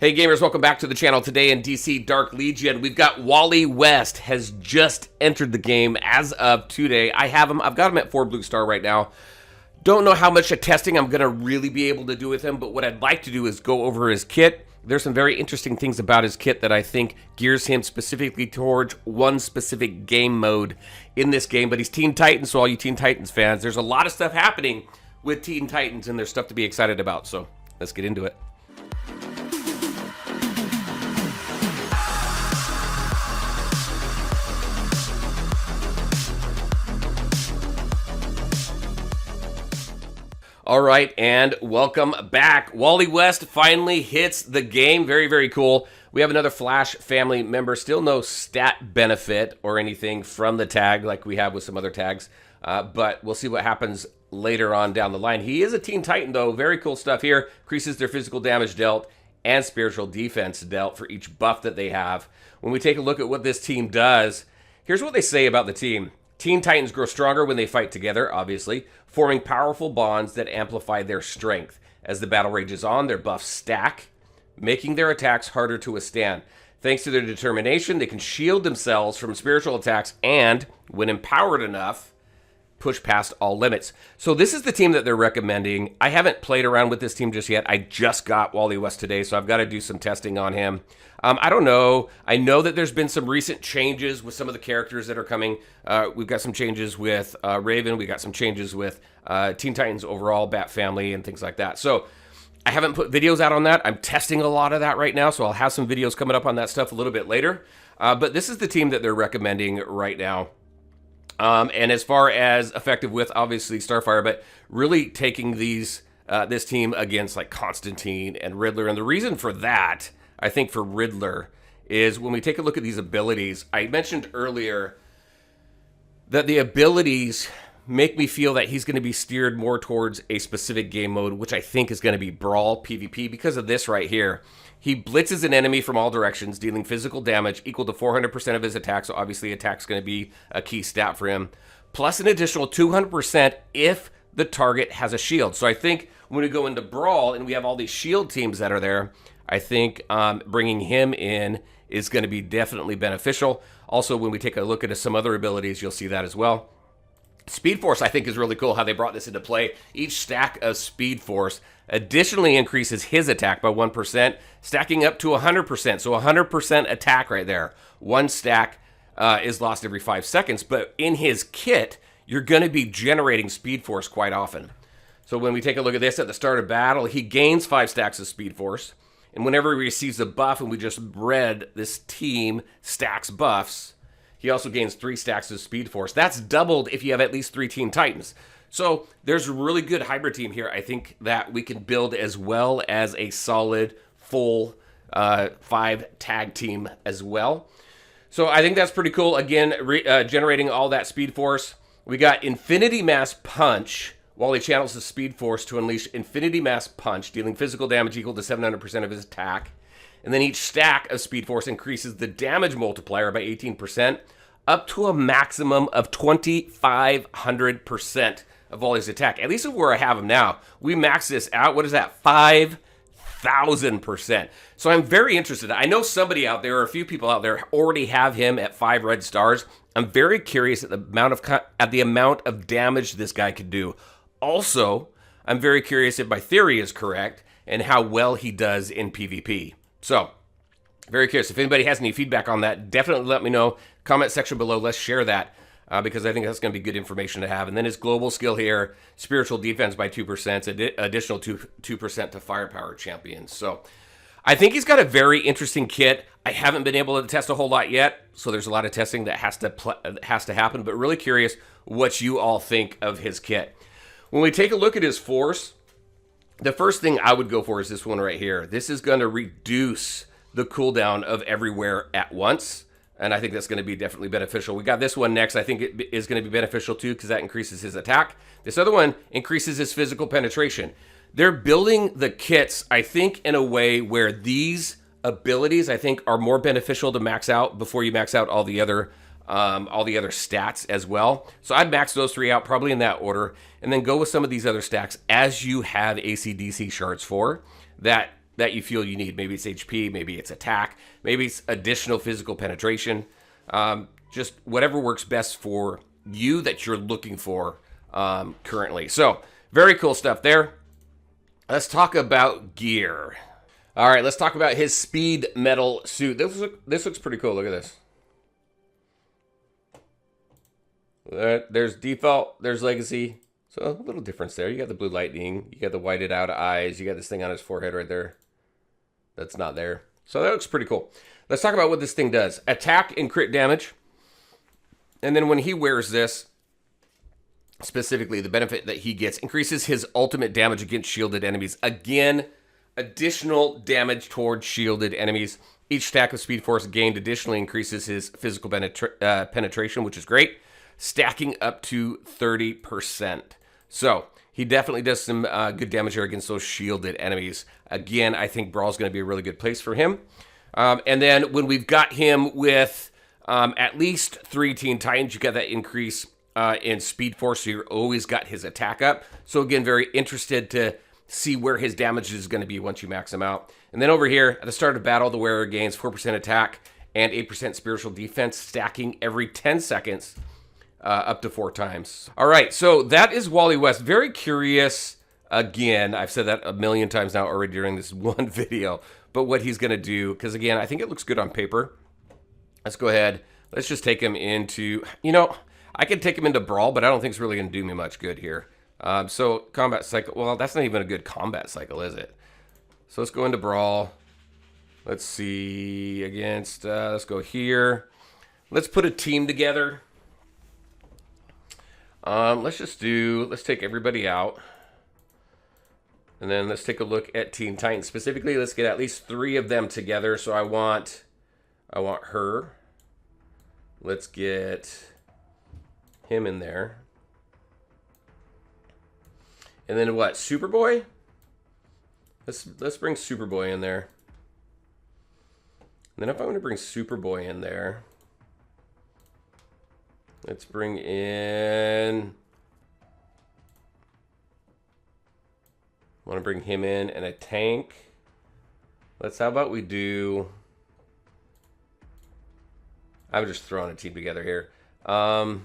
Hey gamers, welcome back to the channel. Today in DC Dark Legion, we've got Wally West has just entered the game as of today. I've got him at 4 blue star right now. Don't know how much testing I'm gonna really be able to do with him, but what I'd like to do is go over his kit. There's some very interesting things about his kit that I think gears him specifically towards one specific game mode in this game, but he's Teen Titans, so all you Teen Titans fans, there's a lot of stuff happening with Teen Titans and there's stuff to be excited about, so let's get into it. All right, and welcome back. Wally West finally hits the game. Very, very cool. We have another Flash family member. Still no stat benefit or anything from the tag like we have with some other tags, but we'll see what happens later on down the line. He is a Teen Titan, though. Very cool stuff here. Increases their physical damage dealt and spiritual defense dealt for each buff that they have. When we take a look at what this team does, here's what they say about the team. Teen Titans grow stronger when they fight together, obviously, forming powerful bonds that amplify their strength. As the battle rages on, their buffs stack, making their attacks harder to withstand. Thanks to their determination, they can shield themselves from spiritual attacks and, when empowered enough, push past all limits. So this is the team that they're recommending. I haven't played around with this team just yet. I just got Wally West today, so I've got to do some testing on him. I don't know. I know that there's been some recent changes with some of the characters that are coming. We've got some changes with Raven. We got some changes with Teen Titans overall, Bat Family, and things like that. So I haven't put videos out on that. I'm testing a lot of that right now, so I'll have some videos coming up on that stuff a little bit later. But this is the team that they're recommending right now. And as far as effective with, obviously, Starfire, but really taking this team against like Constantine and Riddler. And the reason for that, I think for Riddler, is when we take a look at these abilities, I mentioned earlier that the abilities make me feel that he's going to be steered more towards a specific game mode, which I think is going to be Brawl PvP because of this right here. He blitzes an enemy from all directions, dealing physical damage equal to 400% of his attack, so obviously attack's going to be a key stat for him, plus an additional 200% if the target has a shield. So I think when we go into Brawl and we have all these shield teams that are there, I think bringing him in is going to be definitely beneficial. Also, when we take a look at some other abilities, you'll see that as well. Speed Force, I think, is really cool how they brought this into play. Each stack of Speed Force additionally increases his attack by 1%, stacking up to 100%. So 100% attack right there. One stack is lost every 5 seconds, but in his kit, you're going to be generating Speed Force quite often. So when we take a look at this at the start of battle, he gains 5 stacks of Speed Force. And whenever he receives a buff, and we just read this team stacks buffs, he also gains 3 stacks of Speed Force. That's doubled if you have at least 3 Teen Titans. So there's a really good hybrid team here. I think that we can build as well as a solid full 5 tag team as well. So I think that's pretty cool. Again, generating all that Speed Force. We got Infinity Mass Punch. Wally channels the Speed Force to unleash Infinity Mass Punch, dealing physical damage equal to 700% of his attack. And then each stack of Speed Force increases the damage multiplier by 18%, up to a maximum of 2,500% of Wally's attack. At least where I have him now. We max this out. What is that? 5,000%. So I'm very interested. I know somebody out there, or a few people out there, already have him at 5 red stars. I'm very curious at the amount of damage this guy could do. Also, I'm very curious if my theory is correct and how well he does in PvP. So, very curious. If anybody has any feedback on that, definitely let me know. Comment section below. Let's share that because I think that's going to be good information to have. And then his global skill here, spiritual defense by 2%, additional 2% to firepower champions. So, I think he's got a very interesting kit. I haven't been able to test a whole lot yet, so there's a lot of testing that has to happen, but really curious what you all think of his kit. When we take a look at his force, the first thing I would go for is this one right here. This is going to reduce the cooldown of everywhere at once, and I think that's going to be definitely beneficial. We got this one next. I think it is going to be beneficial too because that increases his attack. This other one increases his physical penetration. They're building the kits, I think, in a way where these abilities, I think, are more beneficial to max out before you max out all the other stats as well. So I'd max those 3 out probably in that order, and then go with some of these other stacks as you have AC/DC shards for that that you feel you need. Maybe it's HP, maybe it's attack, maybe it's additional physical penetration. Just whatever works best for you that you're looking for currently. So very cool stuff there. Let's talk about gear. All right, let's talk about his speed metal suit. This looks pretty cool. Look at this. There's default, there's legacy. So a little difference there. You got the blue lightning, you got the whited out eyes, you got this thing on his forehead right there. That's not there. So that looks pretty cool. Let's talk about what this thing does. Attack and crit damage. And then when he wears this, specifically the benefit that he gets increases his ultimate damage against shielded enemies. Again, additional damage towards shielded enemies. Each stack of Speed Force gained additionally increases his physical penetration, which is great, stacking up to 30%. So he definitely does some good damage here against those shielded enemies. Again, I think Brawl's going to be a really good place for him. And then when we've got him with at least 3 Teen Titans, you got that increase in Speed Force, so you're always got his attack up. So again, very interested to see where his damage is going to be once you max him out. And then over here, at the start of battle, the wearer gains 4% attack and 8% spiritual defense, stacking every 10 seconds up to 4 times. All right, so that is Wally West. Very curious, again, I've said that a million times now already during this one video, but what he's going to do, because again, I think it looks good on paper. Let's go ahead. Let's just take him into, I could take him into Brawl, but I don't think it's really going to do me much good here. So combat cycle, well, that's not even a good combat cycle, is it? So let's go into Brawl. Let's see, against, let's go here. Let's put a team together. Let's take everybody out. And then let's take a look at Teen Titans. Specifically, let's get at least 3 of them together. So I want her. Let's get him in there. And then what? Superboy? Let's bring Superboy in there. And then if I want to bring Superboy in there, let's bring in, I want to bring him in and a tank. How about we do, I'm just throwing a team together here. You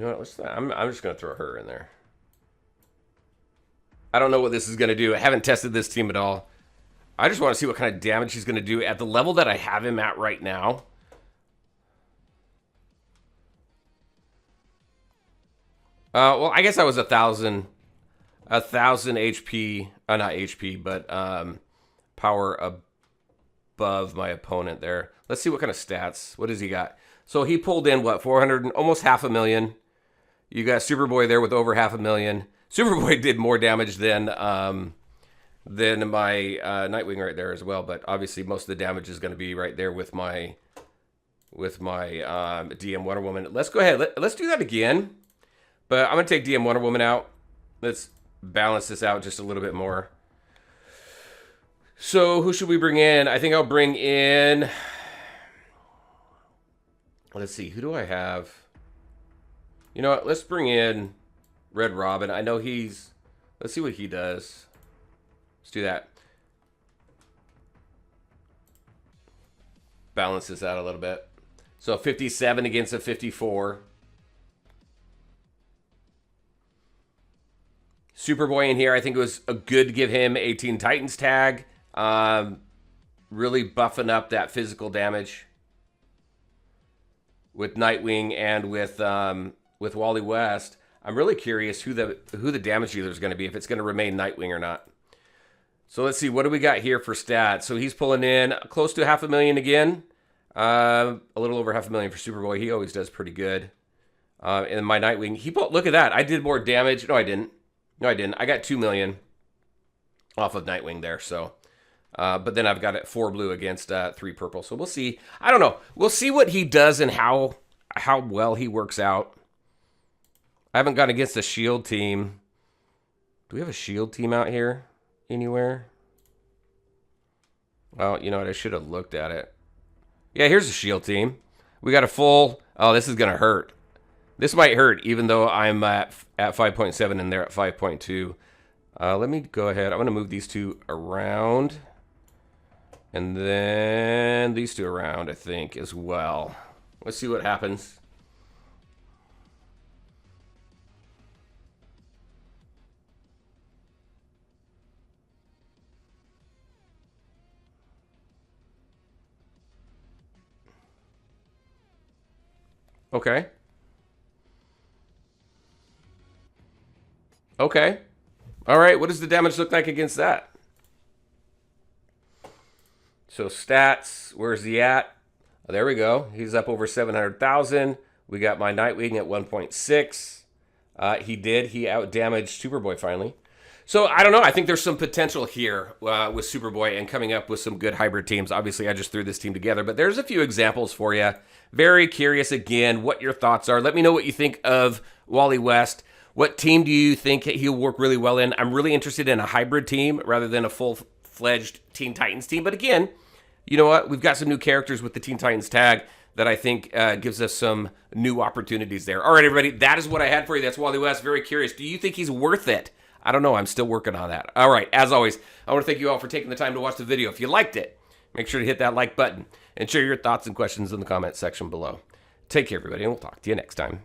know what, I'm just going to throw her in there. I don't know what this is going to do. I haven't tested this team at all. I just want to see what kind of damage he's going to do at the level that I have him at right now. Well, I guess I was 1,000 HP, not HP, but power above my opponent there. Let's see what kind of stats. What does he got? So he pulled in, what, 400, almost 500,000. You got Superboy there with over 500,000. Superboy did more damage than my Nightwing right there as well, but obviously most of the damage is going to be right there with my DM Wonder Woman. Let's go ahead. Let's do that again. But I'm going to take DM Wonder Woman out. Let's balance this out just a little bit more. So who should we bring in? I think I'll bring in, let's see, who do I have? You know what? Let's bring in Red Robin. I know let's see what he does. Let's do that. Balance this out a little bit. So 57 against a 54. Superboy in here, I think it was good to give him a Teen Titans tag. Really buffing up that physical damage with Nightwing and with Wally West. I'm really curious who the damage dealer is going to be, if it's going to remain Nightwing or not. So let's see, what do we got here for stats? So he's pulling in close to 500,000 again. A little over 500,000 for Superboy. He always does pretty good. And my Nightwing, look at that. I did more damage. No, I didn't. I got 2 million off of Nightwing there. So, but then I've got it 4 blue against 3 purple. So we'll see. I don't know. We'll see what he does and how well he works out. I haven't gone against a shield team. Do we have a shield team out here anywhere? Well, you know what? I should have looked at it. Yeah, here's a shield team. We got a full... Oh, this is going to hurt. This might hurt, even though I'm at 5.7 and they're at 5.2. Let me go ahead. I'm going to move these two around. And then these two around, I think, as well. Let's see what happens. Okay. Okay. All right. What does the damage look like against that? So stats, where's he at? Oh, there we go. He's up over 700,000. We got my Nightwing at 1.6. He out-damaged Superboy finally. So I don't know. I think there's some potential here with Superboy and coming up with some good hybrid teams. Obviously, I just threw this team together, but there's a few examples for you. Very curious again what your thoughts are. Let me know what you think of Wally West. What team do you think he'll work really well in? I'm really interested in a hybrid team rather than a full-fledged Teen Titans team. But again, you know what? We've got some new characters with the Teen Titans tag that I think gives us some new opportunities there. All right, everybody, that is what I had for you. That's Wally West. Very curious. Do you think he's worth it? I don't know. I'm still working on that. All right, as always, I want to thank you all for taking the time to watch the video. If you liked it, make sure to hit that like button and share your thoughts and questions in the comment section below. Take care, everybody, and we'll talk to you next time.